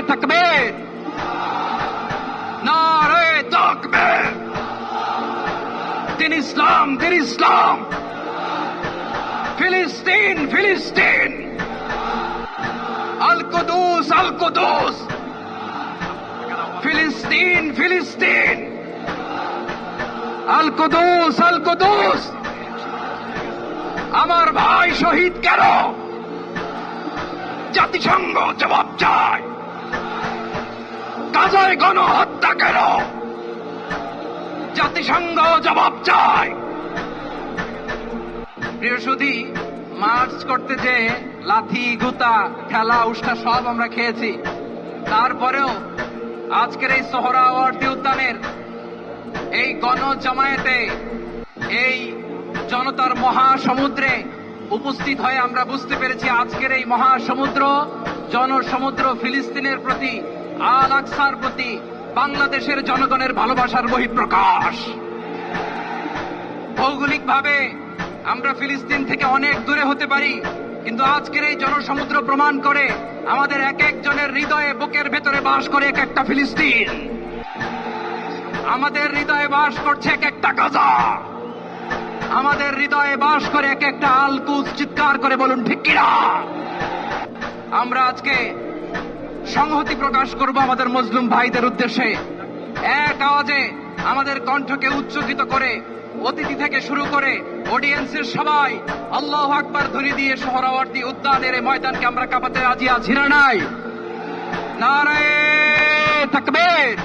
তাকবীর, নারে তাকবীর। দিন ইসলাম, দিন ইসলাম। ফিলিস্তিন, ফিলিস্তিন। আল কুদুস, আল কুদুস। ফিলিস্তিন, ফিলিস্তিন। আল কুদুস, আল কুদুস। আমার ভাই শহীদ কেন? জাতিসংঘ জবাব চায়। গাজায় গণহত্যা কেন? জাতিসংঘ জবাব চায়। প্রিয় সুধী, মার্চ করতে যে লাথি, গুতা, ঠেলা, উষ্টা সব আমরা খেয়েছি। তারপরেও আজকের এই সোহরাওয়ার্দী উদ্যানের এই গণজামায়াতে, এই জনতার মহাসমুদ্রে উপস্থিত হয়ে আমরা বুঝতে পেরেছি আজকের এই মহাসমুদ্র, জনসমুদ্র ফিলিস্তিনের প্রতি, আল আকসার প্রতি বাংলাদেশের জনগণের ভালোবাসার বহিঃপ্রকাশ। ভৌগোলিকভাবে আমরা ফিলিস্তিন থেকে অনেক দূরে হতে পারি, কিন্তু আজকের এই জনসমুদ্র প্রমাণ করে আমাদের এক একজনের হৃদয়ে, বুকের ভেতরে বাস করে এক একটা ফিলিস্তিন। আমাদের হৃদয়ে বাস করছে এক একটা গাজা। আমাদের হৃদয়ে বাস করে এক একটা আল কুদস। চিৎকার করে বলুন ঠিক কিনা? আমরা আজকে সংহতি প্রকাশ করব আমাদের মুসলিম ভাইদের উদ্দেশ্যে। এক আওয়াজে আমাদের কণ্ঠকে উচ্চকিত করে অতিথি থেকে শুরু করে অডিয়েন্সের সবাই আল্লাহু আকবার ধ্বনি দিয়ে সোহরাওয়ার্দী উদ্যানের এই ময়দানকে আমরা কাঁপাতে রাজি আছি না নাই? নারে তাকবীর,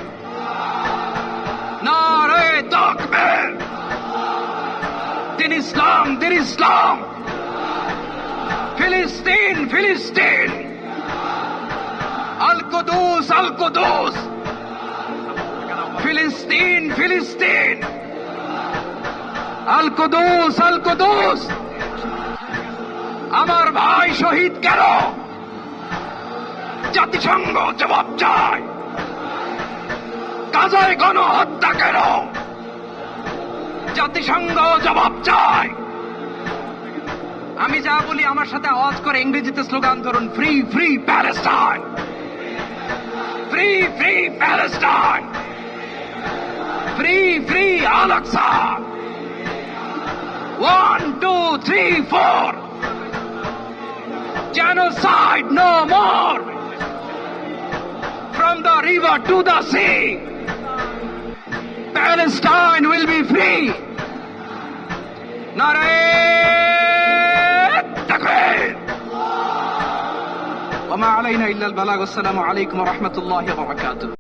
নারে তাকবীর। দিন ইসলাম, দিন ইসলাম। ফিলিস্তিন, ফিলিস্তিন। আল কুদুস, আল কুদুস। ফিলিস্তিন, ফিলিস্তিন। আল কুদুস, আল কুদুস। আমার ভাই শহীদ কেন? জাতিসংঘ জবাব চায়। গাজায় গণহত্যা কেন? জাতিসংঘ জবাব চায়। আমি যা বলি আমার সাথে আওয়াজ করে ইংরেজিতে স্লোগান ধরুন, free free Palestine, free free Palestine, free free Al Aqsa. 1, 2, 3, 4. Genocide no more. From the river to the sea, Palestine will be free. Nare takbir. Wa ma alayna illa al-balagh. Assalamu alaykum wa rahmatullahi wa barakatuh.